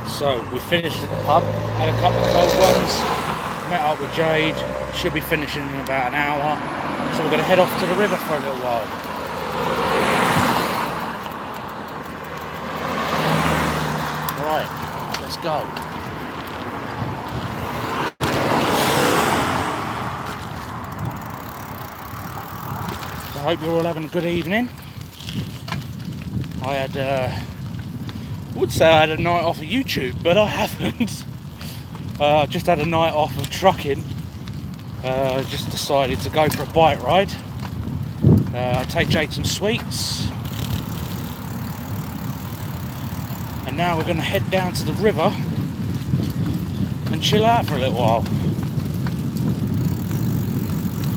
So we finished at the pub, had a couple of cold ones, met up with Jade, should be finishing in about an hour, so we're going to head off to the river for a little while. Right, let's go. So I hope you're all having a good evening. I would say I had a night off of YouTube, but I haven't. Just had a night off of trucking. Just decided to go for a bike ride. Take Jade some sweets. And now we're going to head down to the river and chill out for a little while.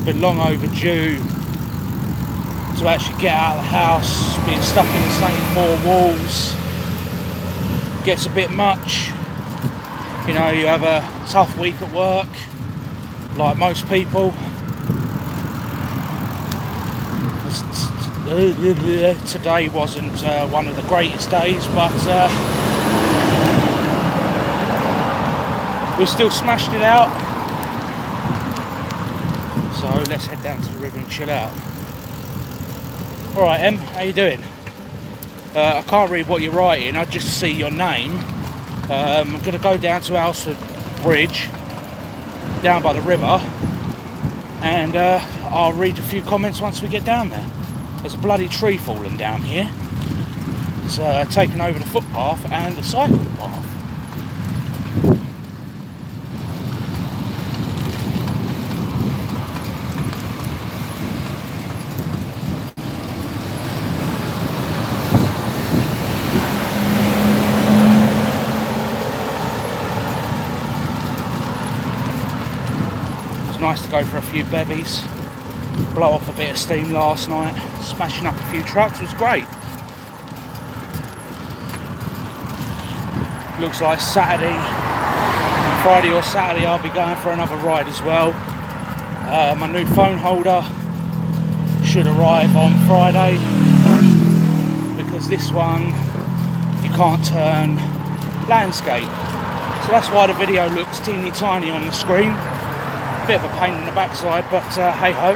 Been long overdue to actually get out of the house. Being stuck in the same four walls gets a bit much. You know, you have a tough week at work, like most people. Today wasn't one of the greatest days, but we still smashed it out. So let's head down to the river and chill out. Alright Em, how you doing? I can't read what you're writing, I just see your name. I'm going to go down to Alresford Bridge, down by the river, and I'll read a few comments once we get down there. There's a bloody tree falling down here. It's taken over the footpath and the cycle path. Nice to go for a few bevies, blow off a bit of steam last night. Smashing up a few trucks was great. Looks like Friday or Saturday I'll be going for another ride as well. My new phone holder should arrive on Friday, because this one you can't turn landscape, so that's why the video looks teeny tiny on the screen. Bit of a pain in the backside, but hey ho.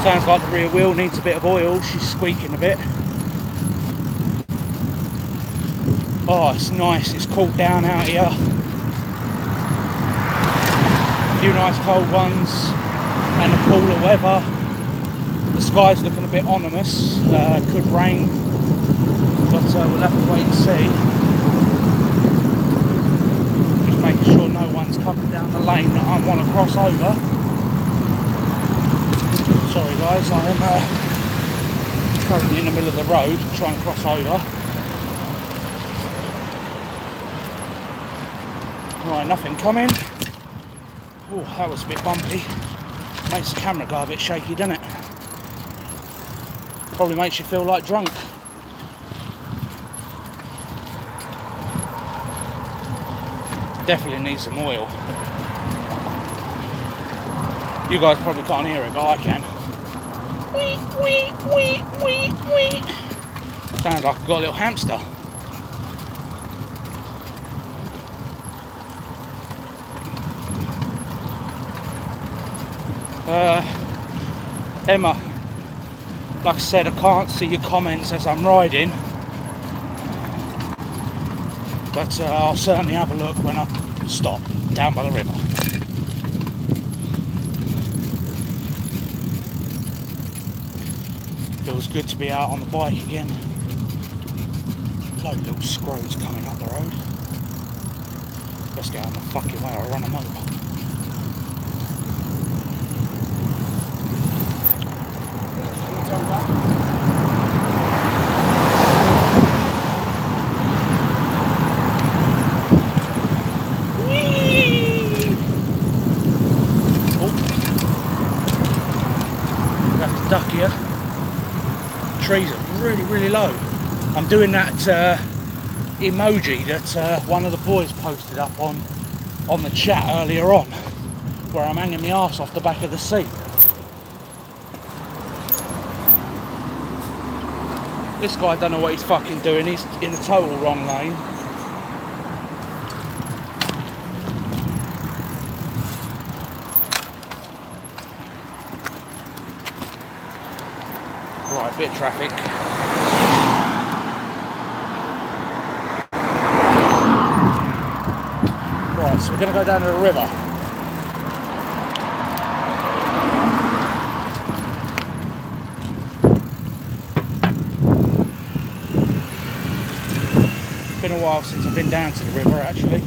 Sounds like the rear wheel needs a bit of oil. She's squeaking a bit. Oh, it's nice. It's cooled down out here. Few nice cold ones and the cooler weather. The sky's looking a bit ominous, could rain, but we'll have to wait and see. Just making sure no one's coming down the lane that I want to cross over. Sorry guys, I am currently in the middle of the road trying to cross over. Right, nothing coming. Oh, that was a bit bumpy. Makes the camera go a bit shaky, doesn't it? Probably makes you feel like drunk. Definitely needs some oil. You guys probably can't hear it, but I can. Sounds like I've got a little hamster. Emma, like I said, I can't see your comments as I'm riding, but I'll certainly have a look when I stop down by the river. Feels good to be out on the bike again. Load of little squirrels coming up the road. Let's get out of the fucking way or run them over. Duck here. Trees are really low. I'm doing that emoji that one of the boys posted up on the chat earlier on, where I'm hanging my arse off the back of the seat. This guy, I don't know what he's fucking doing. He's in the total wrong lane. Right, bit of traffic. Right, so we're going to go down to the river. It's been a while since I've been down to the river, actually.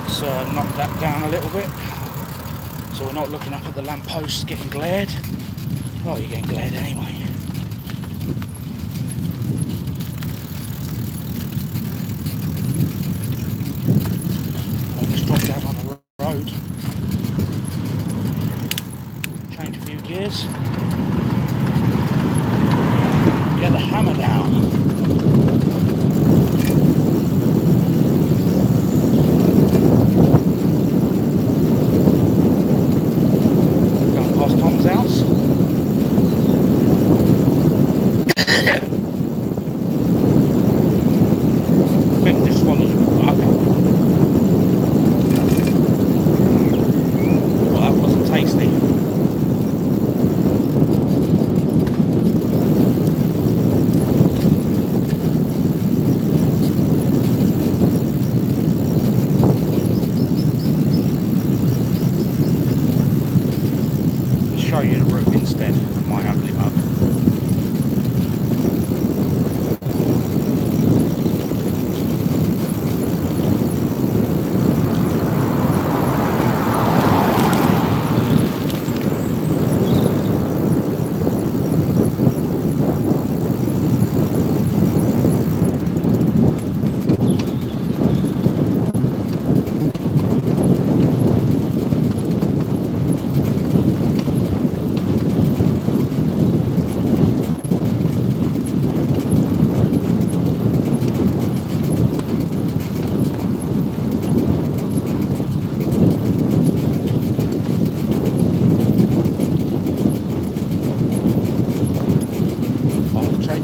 So knock that down a little bit, so we're not looking up at the lampposts getting glared. Oh, you're getting glared anyway. I'll just drop down on the road, change a few gears, get the hammer down. Tom's house. I think this one is okay. Well, that wasn't tasty. Show you the route instead of my ugly mug.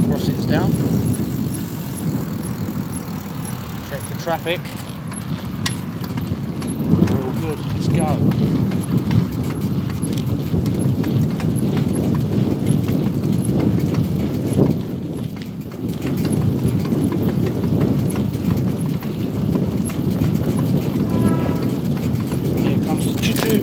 Crossings down. Check the traffic. We're all good. Let's go. Here comes the choo-choo.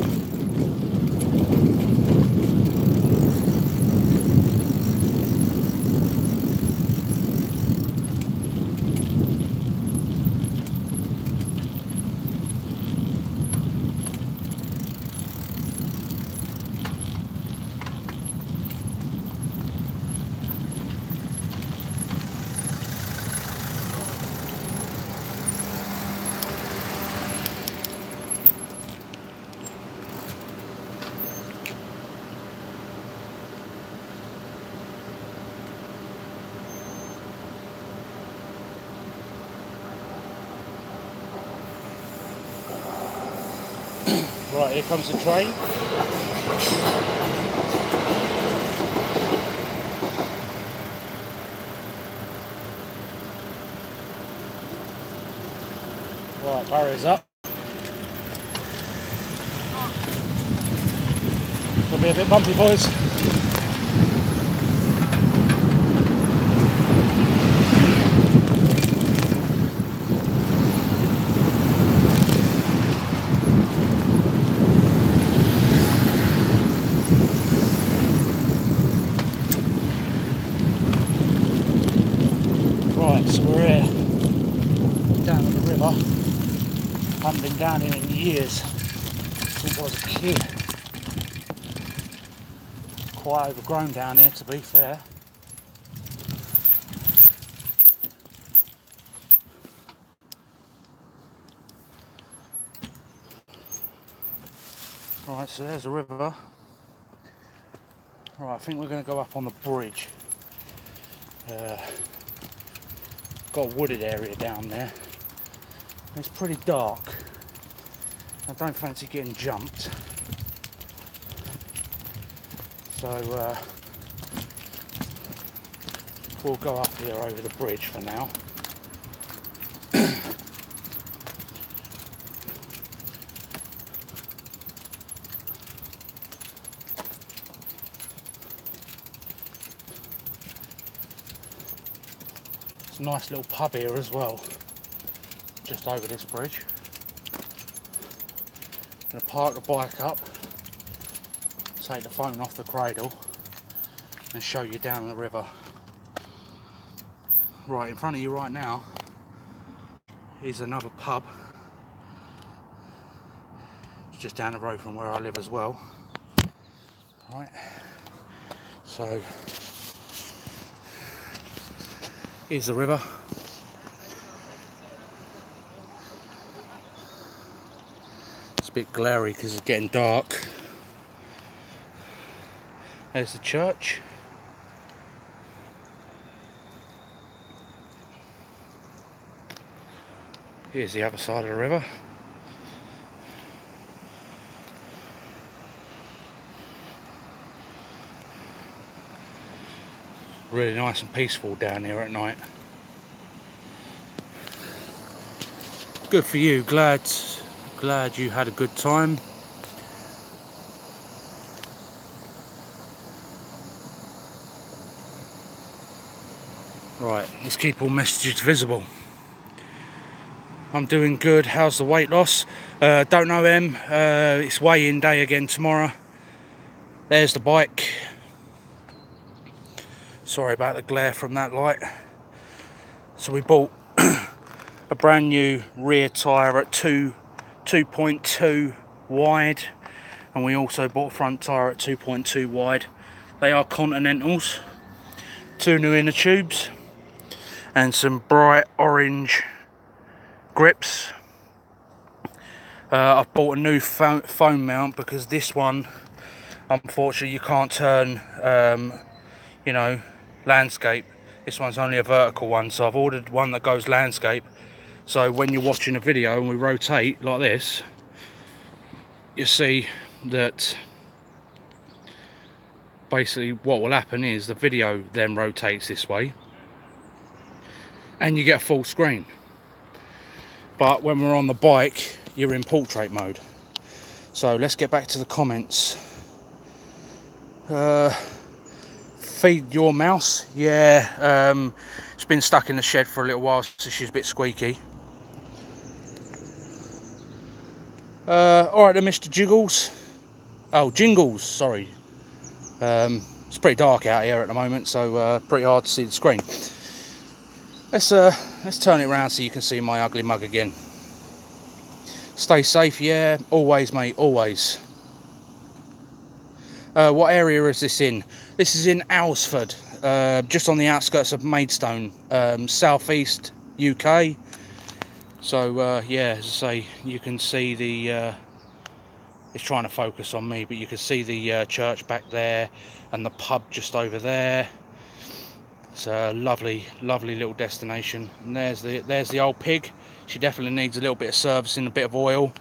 Right, here comes the train. Right, barriers up. Gonna be a bit bumpy, boys. Right, so we're here, down at the river. Haven't been down here in years, since I was a kid. Quite overgrown down here, to be fair. Right, so there's the river. Right, I think we're going to go up on the bridge. Got a wooded area down there. It's pretty dark. I don't fancy getting jumped. So we'll go up here over the bridge for now. It's a nice little pub here as well, just over this bridge. I'm going to park the bike up, take the phone off the cradle and show you down the river. Right in front of you right now is another pub. It's just down the road from where I live as well. Right, so here's the river. It's a bit glary because it's getting dark. There's the church. Here's the other side of the river. Really nice and peaceful down here at night. Good for you, glad you had a good time. Right, let's keep all messages visible. I'm doing good. How's the weight loss? Don't know, Em. It's weigh-in day again tomorrow. There's the bike. Sorry about the glare from that light. So we bought a brand new rear tyre at 2.2 wide, and we also bought a front tyre at 2.2 wide. They are Continentals. 2 new inner tubes and some bright orange grips. I've bought a new phone mount because this one, unfortunately, you can't turn, you know, landscape. This one's only a vertical one, so I've ordered one that goes landscape. So when you're watching a video and we rotate like this, you see that basically what will happen is the video then rotates this way and you get a full screen. But when we're on the bike, you're in portrait mode. So let's get back to the comments. Feed your mouse. Yeah, it's been stuck in the shed for a little while, so she's a bit squeaky. Alright then, Mr. Jiggles. Oh, Jingles, sorry. It's pretty dark out here at the moment, so pretty hard to see the screen. Let's turn it around so you can see my ugly mug again. Stay safe, yeah, always, mate, always. What area is this in? This is in Alresford, just on the outskirts of Maidstone, southeast UK. So yeah, as I say, you can see the. It's trying to focus on me, but you can see the church back there and the pub just over there. It's a lovely, lovely little destination. And there's the old pig. She definitely needs a little bit of servicing, a bit of oil.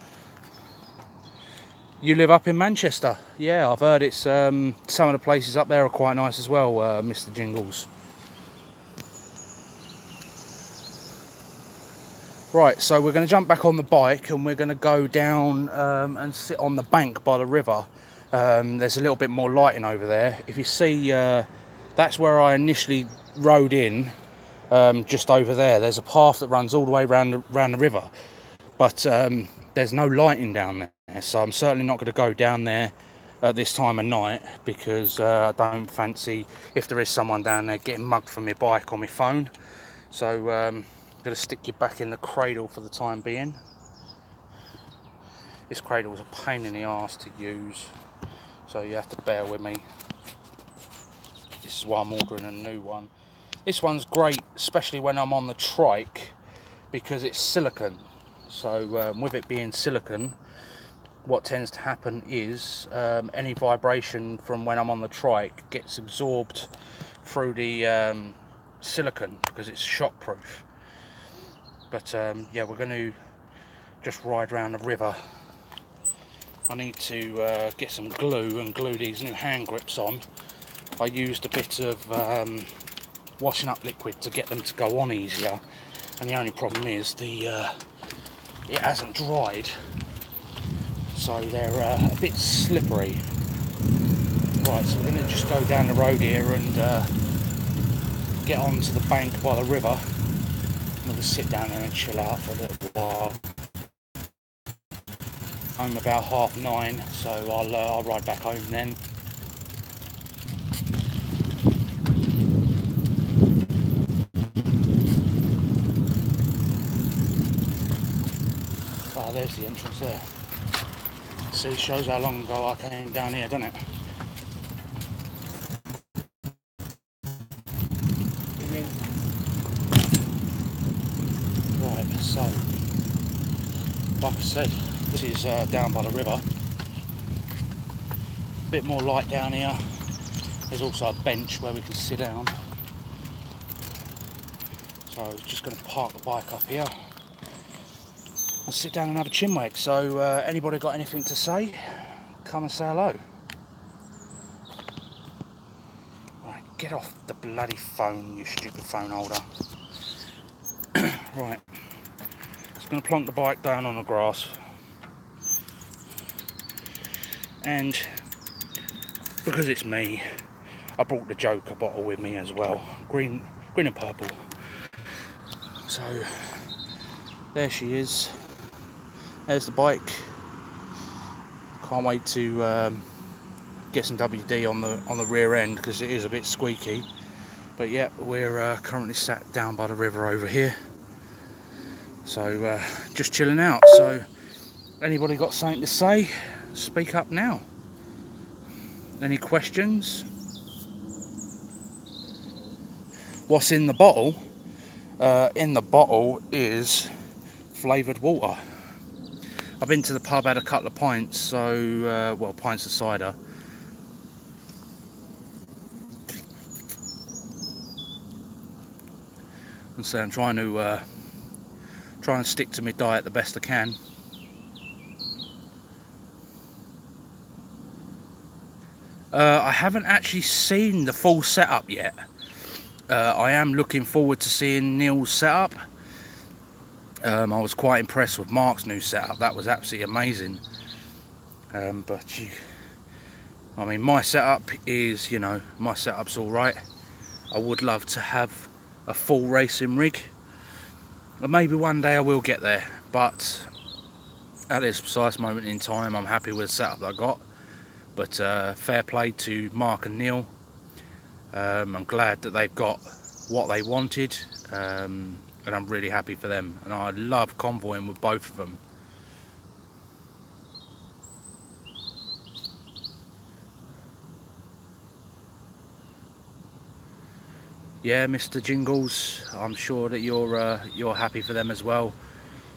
You live up in Manchester? Yeah, I've heard it's some of the places up there are quite nice as well, Mr. Jingles. Right, so we're going to jump back on the bike and we're going to go down and sit on the bank by the river. There's a little bit more lighting over there. If you see, that's where I initially rode in, just over there. There's a path that runs all the way around the river, but there's no lighting down there. So I'm certainly not going to go down there at this time of night because I don't fancy, if there is someone down there, getting mugged from my bike or my phone. So I'm going to stick you back in the cradle for the time being. This cradle is a pain in the arse to use, so you have to bear with me. This is why I'm ordering a new one. This one's great, especially when I'm on the trike, because it's silicone. So with it being silicone, what tends to happen is any vibration from when I'm on the trike gets absorbed through the silicone because it's shockproof. But yeah, we're going to just ride around the river. I need to get some glue and glue these new hand grips on. I used a bit of washing up liquid to get them to go on easier, and the only problem is it hasn't dried, so they're a bit slippery. Right, so we're going to just go down the road here and get onto the bank by the river. I'm going to sit down there and chill out for a little while. I'm about 9:30, so I'll ride back home then. Oh, there's the entrance there. See, it shows how long ago I came down here, doesn't it? Right, so, like I said, this is down by the river. A bit more light down here. There's also a bench where we can sit down. So I was just going to park the bike up here and sit down and have a chinwag. So anybody got anything to say? Come and say hello. Right, get off the bloody phone, you stupid phone holder. Right, just going to plonk the bike down on the grass. And because it's me, I brought the Joker bottle with me as well. Green and purple. So there she is. There's the bike. Can't wait to get some WD on the rear end because it is a bit squeaky. But yeah, we're currently sat down by the river over here. So just chilling out. So anybody got something to say? Speak up now. Any questions? What's in the bottle? In the bottle is flavoured water. I've been to the pub, had a couple of pints, so well, pints of cider. And so I'm trying to stick to my diet the best I can. I haven't actually seen the full setup yet. I am looking forward to seeing Neil's setup. I was quite impressed with Mark's new setup. That was absolutely amazing. But I mean, my setup is, you know, my setup's all right. I would love to have a full racing rig. And maybe one day I will get there. But at this precise moment in time, I'm happy with the setup that I got. But fair play to Mark and Neil. I'm glad that they've got what they wanted, and I'm really happy for them. And I love convoying with both of them. Yeah, Mr. Jingles, I'm sure that you're happy for them as well.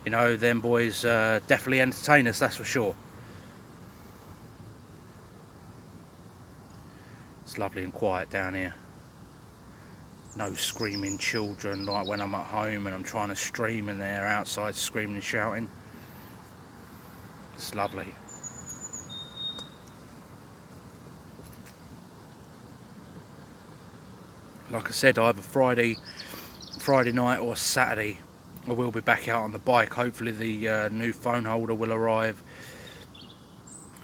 You know, them boys definitely entertain us, that's for sure. It's lovely and quiet down here. No screaming children like when I'm at home and I'm trying to stream and they're outside screaming and shouting. It's lovely. Like I said, either Friday night or Saturday I will be back out on the bike. Hopefully the new phone holder will arrive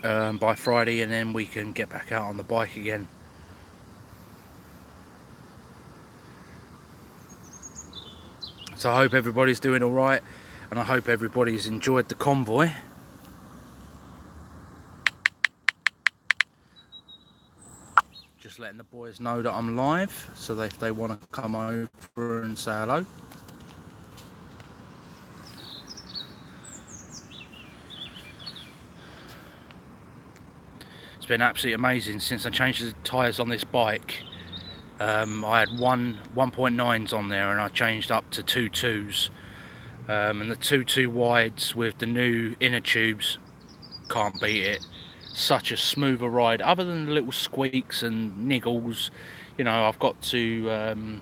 by Friday, and then we can get back out on the bike again. So I hope everybody's doing all right, and I hope everybody's enjoyed the convoy. Just letting the boys know that I'm live, so that if they want to come over and say hello. It's been absolutely amazing since I changed the tyres on this bike. I had 1.9s on there, and I changed up to 2.2s, and the 2.2 wides with the new inner tubes can't beat it. Such a smoother ride, other than the little squeaks and niggles. You know, I've got to, I'm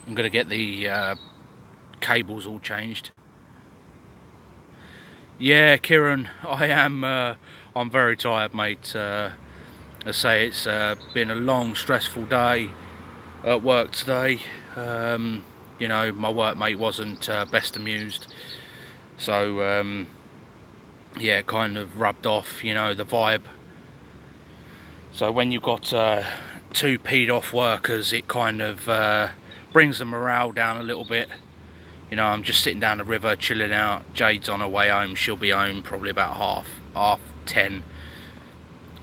going to get the cables all changed. Yeah, Kieran, I am, I'm very tired, mate. I say it's been a long, stressful day at work today. You know, my workmate wasn't best amused. So, yeah, it kind of rubbed off, you know, the vibe. So when you've got two peed off workers, it kind of brings the morale down a little bit. You know, I'm just sitting down the river, chilling out. Jade's on her way home. She'll be home probably about half 10.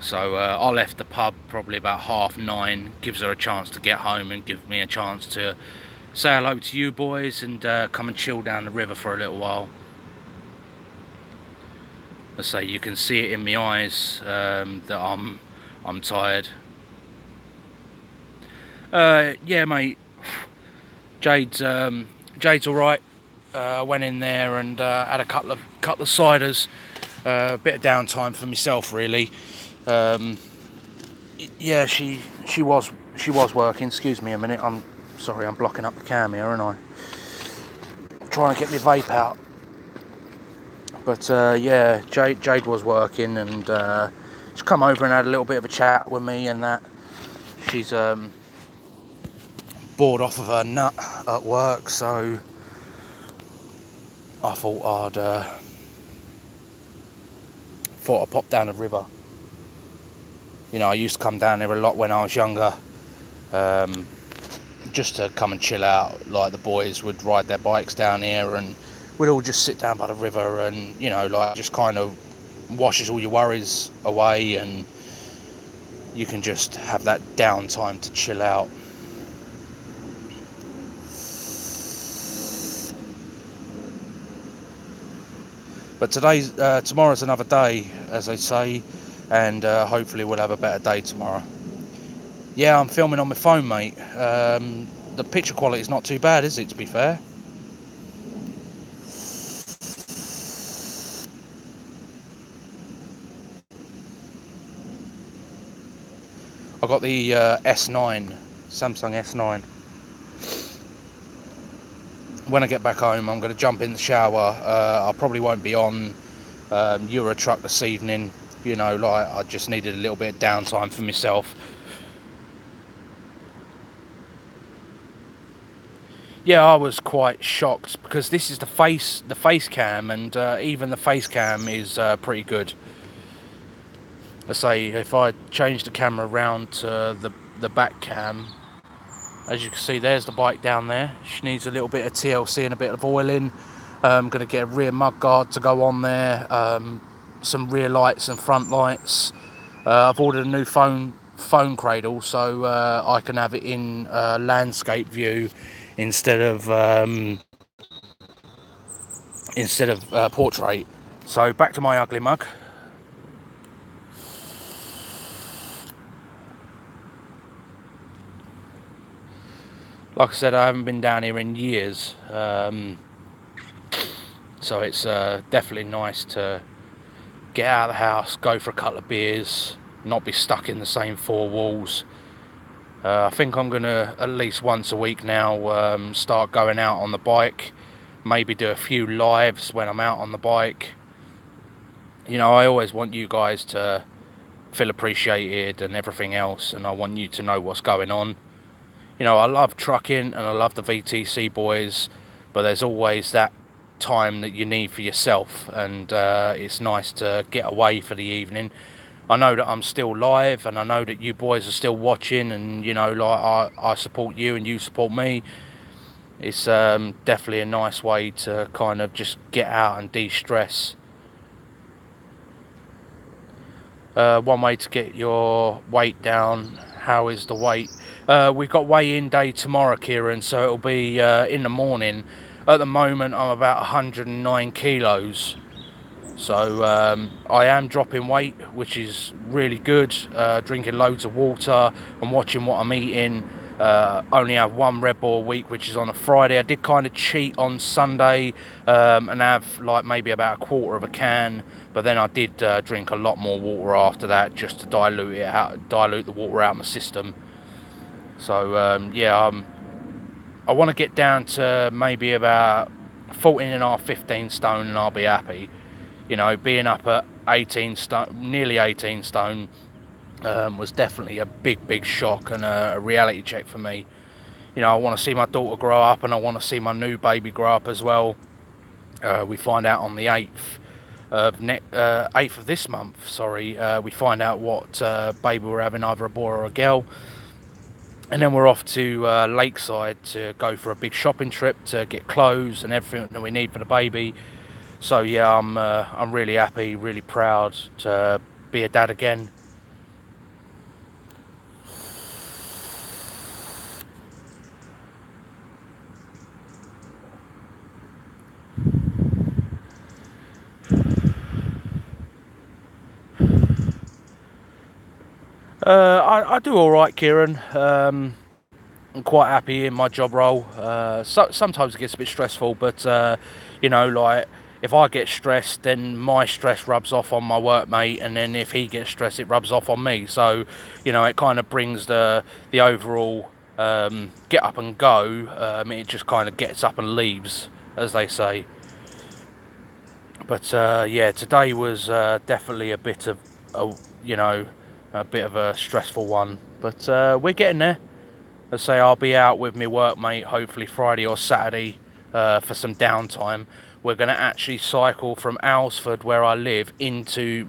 So I left the pub probably about 9:30. Gives her a chance to get home and give me a chance to say hello to you boys and come and chill down the river for a little while. I say you can see it in my eyes that I'm tired. Yeah, mate. Jade's all right. I went in there and had a couple of ciders. A bit of downtime for myself, really. Yeah, she was working. Excuse me a minute. I'm sorry. I'm blocking up the cam here, aren't I? I'm trying to get my vape out. But yeah, Jade was working, and she's come over and had a little bit of a chat with me, and that she's bored off of her nut at work, so I thought I'd pop down the river. You know, I used to come down there a lot when I was younger, just to come and chill out. Like, the boys would ride their bikes down here, and we'd all just sit down by the river, and, you know, like, just kind of washes all your worries away, and you can just have that downtime to chill out. But tomorrow's another day, as they say, and hopefully we'll have a better day tomorrow. Yeah, I'm filming on my phone, mate. The picture quality is not too bad, is it, to be fair? I got the S9, Samsung S9. When I get back home, I'm going to jump in the shower. I probably won't be on Euro Truck this evening. You know, like, I just needed a little bit of downtime for myself. Yeah, I was quite shocked because this is the face cam, and even the face cam is pretty good. Let's say if I change the camera around to the back cam, as you can see, there's the bike down there. She needs a little bit of TLC and a bit of oiling. I'm going to get a rear mud guard to go on there, some rear lights and front lights. I've ordered a new phone cradle, so I can have it in landscape view instead of portrait. So back to my ugly mug. Like I said, I haven't been down here in years, so it's definitely nice to get out of the house, go for a couple of beers, not be stuck in the same four walls. I think I'm going to, at least once a week now, start going out on the bike, maybe do a few lives when I'm out on the bike. You know, I always want you guys to feel appreciated and everything else, and I want you to know what's going on. You know, I love trucking and I love the VTC boys, but there's always that time that you need for yourself, and it's nice to get away for the evening. I know that I'm still live, and I know that you boys are still watching, and, you know, like, I support you and you support me. It's definitely a nice way to kind of just get out and de-stress. One way to get your weight down. How is the weight? We've got weigh-in day tomorrow, Kieran, so it'll be in the morning. At the moment, I'm about 109 kilos. So I am dropping weight, which is really good. Drinking loads of water and watching what I'm eating. only have one Red Bull a week, which is on a Friday. I did kind of cheat on Sunday and have like maybe about a quarter of a can, but then I did drink a lot more water after that, just to dilute the water out of my system. So yeah, I want to get down to maybe about 14.5, 15 stone, and I'll be happy. You know, being up at 18 stone, nearly 18 stone, was definitely a big shock and a reality check for me. You know, I want to see my daughter grow up, and I want to see my new baby grow up as well. We find out on the 8th of this month, sorry, we find out what baby we're having, either a boy or a girl. And then we're off to Lakeside to go for a big shopping trip to get clothes and everything that we need for the baby. So yeah, I'm really happy, really proud to be a dad again. I do all right, Kieran. I'm quite happy in my job role. Sometimes it gets a bit stressful, but you know, like if I get stressed, then my stress rubs off on my workmate, and then if he gets stressed, it rubs off on me. So, you know, it kind of brings the overall get up and go. It just kind of gets up and leaves, as they say. But yeah, today was definitely a bit of a bit of a stressful one. But we're getting there. Let's say I'll be out with my workmate hopefully Friday or Saturday for some downtime. We're going to actually cycle from Alresford, where I live, into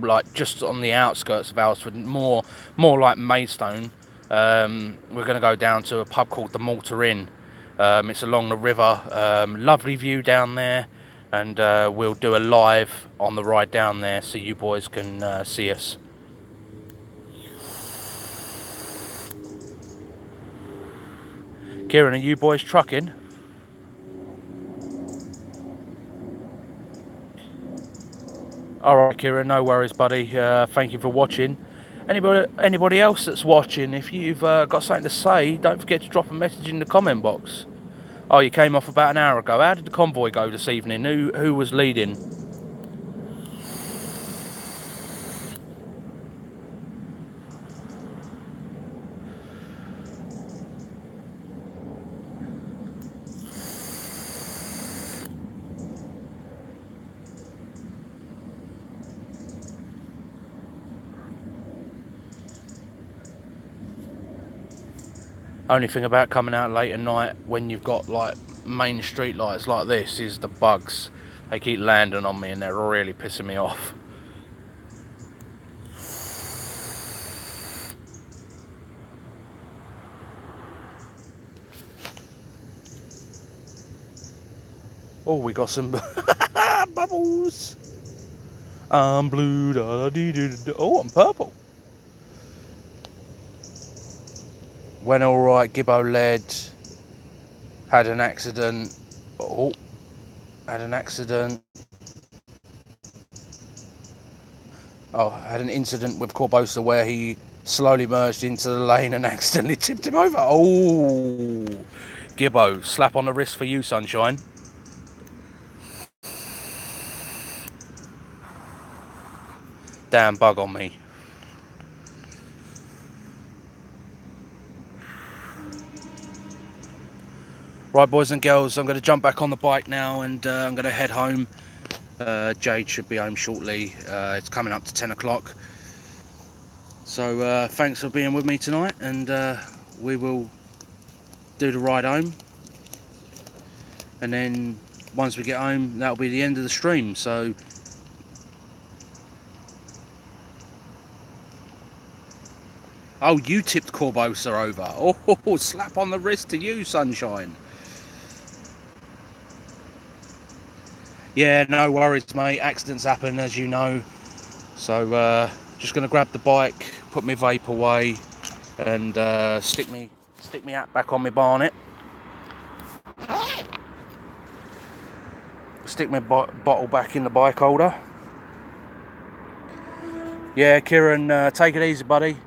like just on the outskirts of Alresford, more like Maidstone. We're going to go down to a pub called the Malta Inn. It's along the river. Lovely view down there, and we'll do a live on the ride down there so you boys can see us. Kieran, are you boys trucking? Alright, Kieran, no worries, buddy. Thank you for watching. Anybody else that's watching, if you've got something to say, don't forget to drop a message in the comment box. Oh, you came off about an hour ago. How did the convoy go this evening? Who was leading? Only thing about coming out late at night when you've got like main street lights like this is the bugs. They keep landing on me and they're really pissing me off. Oh, we got some bubbles. I'm blue. Da, dee, dee, dee. Oh, I'm purple. Went all right. Gibbo led. Had an accident. Oh, had an accident. Oh, had an incident with Corbosa where he slowly merged into the lane and accidentally tipped him over. Oh, Gibbo, slap on the wrist for you, sunshine. Damn bug on me. Right, boys and girls, I'm going to jump back on the bike now, and I'm going to head home. Jade should be home shortly. It's coming up to 10 o'clock. So thanks for being with me tonight, and we will do the ride home. And then once we get home, that'll be the end of the stream. So oh, you tipped Corbosa over. Oh, slap on the wrist to you, sunshine. Yeah, no worries, mate. Accidents happen, as you know. So just going to grab the bike, put my vape away, and stick me hat back on my bonnet. Stick my bottle back in the bike holder. Yeah, Kieran, take it easy, buddy.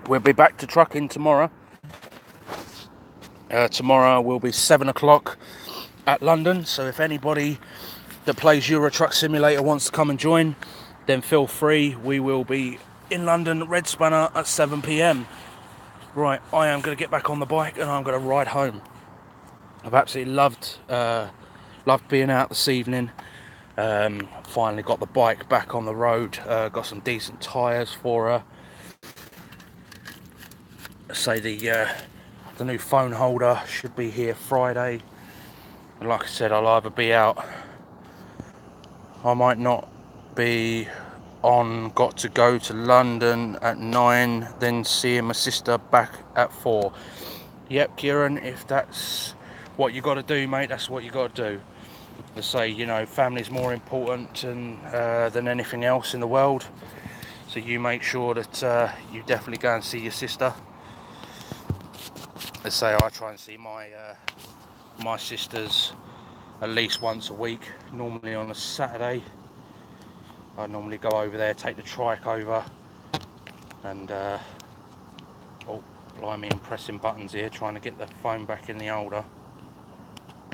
we'll be back to trucking tomorrow. Tomorrow will be 7 o'clock at London, so if anybody that plays Euro Truck Simulator wants to come and join, then feel free. We will be in London, Red Spanner, at 7 PM. Right, I am going to get back on the bike and I'm going to ride home. I've absolutely loved being out this evening. Finally got the bike back on the road, got some decent tyres for her. Say the new phone holder should be here Friday, and like I said, I'll either be out, I might not be on, got to go to London at 9, then seeing my sister back at 4. Yep, Kieran, if that's what you got to do, mate, that's what you got to do. To say, you know, family's more important than anything else in the world, so you make sure that you definitely go and see your sister. Let's say I try and see my sisters at least once a week, normally on a Saturday. I normally go over there, take the trike over, and oh blimey, I'm pressing buttons here trying to get the phone back in the holder.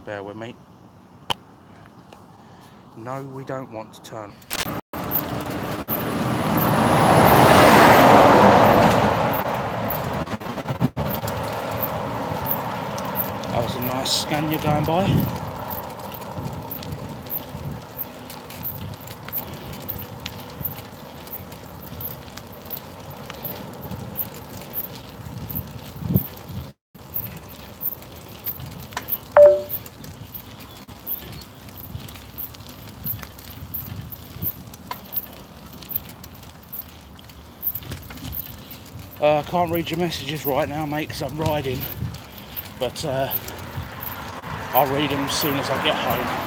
Bear with me. No, we don't want to turn. That was a nice Scania going by. I can't read your messages right now, mate, because I'm riding, but I'll read them as soon as I get home.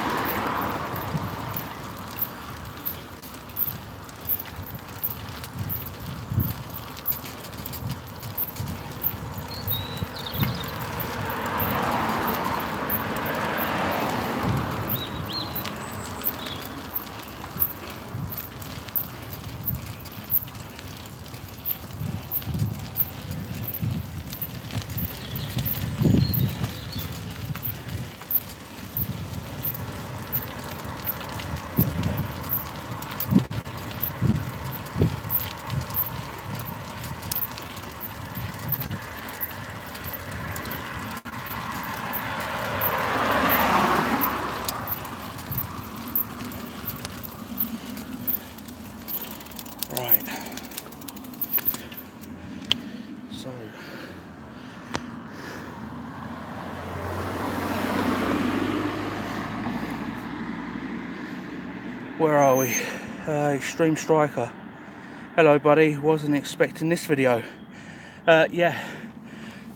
Right. So where are we? Extreme Striker. Hello buddy, wasn't expecting this video. Yeah,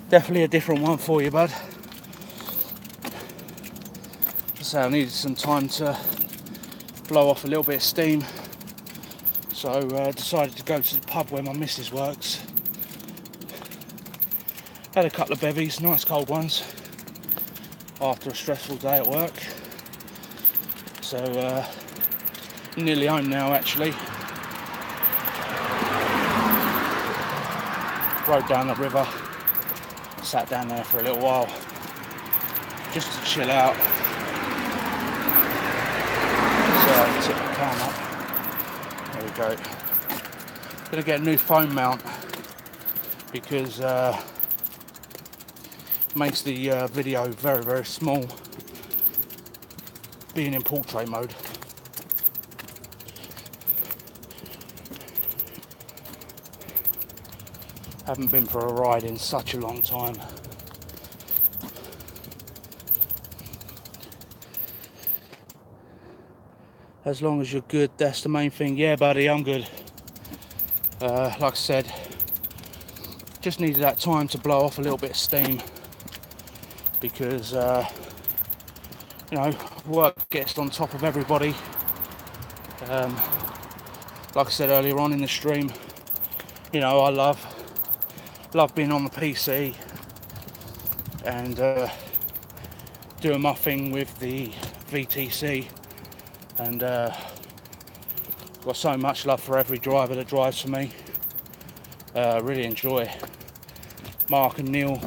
definitely a different one for you, bud. So I needed some time to blow off a little bit of steam, so decided to go to the pub where my missus works. Had a couple of bevies, nice cold ones, after a stressful day at work. So nearly home now actually. Rode down the river, sat down there for a little while, just to chill out. So tip the cam up. There we go. Gonna get a new phone mount because makes the video very, very small, being in portrait mode. Haven't been for a ride in such a long time. As long as you're good, that's the main thing. Yeah, buddy, I'm good. Like I said, just needed that time to blow off a little bit of steam because, you know, work gets on top of everybody. Like I said earlier on in the stream, you know, I love being on the PC and doing my thing with the VTC, and got so much love for every driver that drives for me. Really enjoy Mark and Neil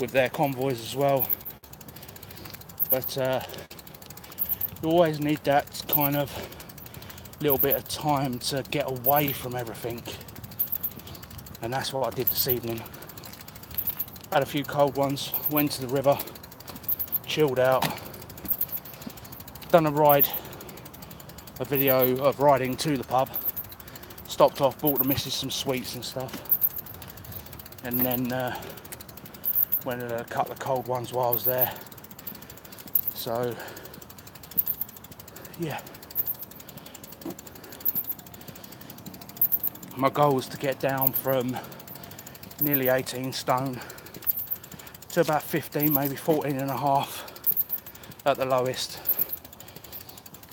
with their convoys as well. But you always need that kind of little bit of time to get away from everything, and that's what I did this evening. Had a few cold ones, went to the river, chilled out, done a video of riding to the pub, stopped off, bought the missus some sweets and stuff, and then went and a couple of cold ones while I was there. So yeah, my goal was to get down from nearly 18 stone to about 15, maybe 14 and a half at the lowest.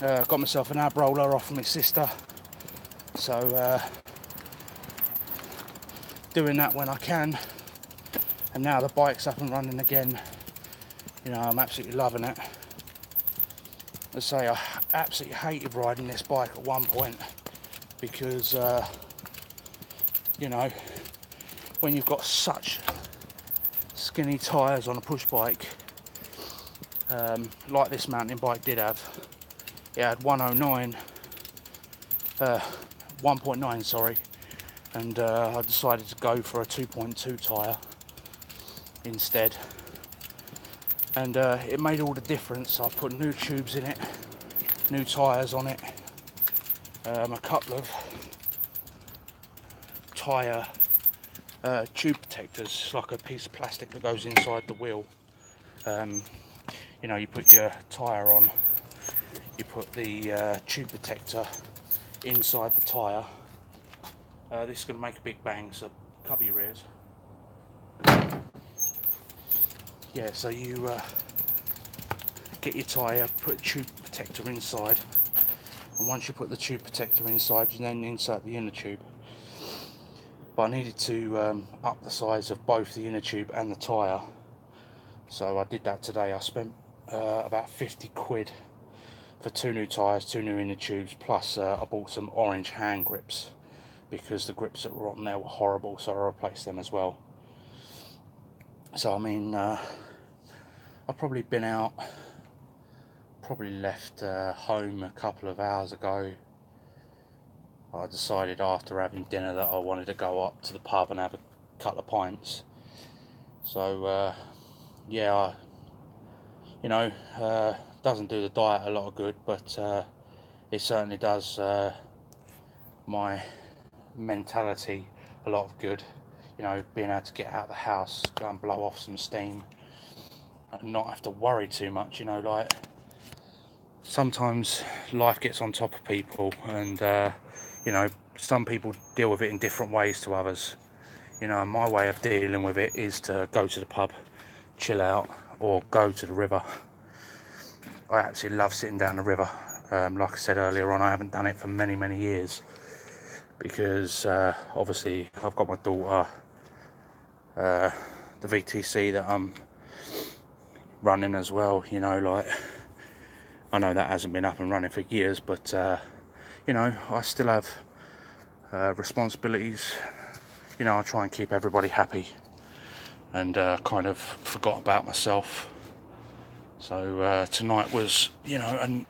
Got myself an ab roller off my sister, so doing that when I can, and now the bike's up and running again. You know, I'm absolutely loving it. As I say, I absolutely hated riding this bike at one point because you know, when you've got such skinny tyres on a push bike, like this mountain bike did have, it had 1.9 sorry, and I decided to go for a 2.2 tyre instead, and it made all the difference. I put new tubes in it, new tyres on it, a couple of tyre tube protectors, like a piece of plastic that goes inside the wheel. You know, you put your tyre on, you put the tube protector inside the tyre. This is going to make a big bang, so cover your ears. Yeah, so you get your tyre, put a tube protector inside, and once you put the tube protector inside, you then insert the inner tube. But I needed to up the size of both the inner tube and the tyre, so I did that today. I spent about 50 quid for 2 new tyres, 2 new inner tubes, plus I bought some orange hand grips because the grips that were on there were horrible, so I replaced them as well. So I mean, I've probably been out, probably left home a couple of hours ago. I decided after having dinner that I wanted to go up to the pub and have a couple of pints. So yeah, you know, doesn't do the diet a lot of good, but it certainly does my mentality a lot of good. You know, being able to get out of the house, go and blow off some steam, and not have to worry too much. You know, like sometimes life gets on top of people, and you know, some people deal with it in different ways to others. You know, my way of dealing with it is to go to the pub, chill out, or go to the river. I absolutely love sitting down the river. Like I said earlier on, I haven't done it for many, many years because obviously I've got my daughter, the VTC that I'm running as well. You know, like, I know that hasn't been up and running for years, but you know, I still have responsibilities. You know, I try and keep everybody happy, and kind of forgot about myself. So tonight was, you know,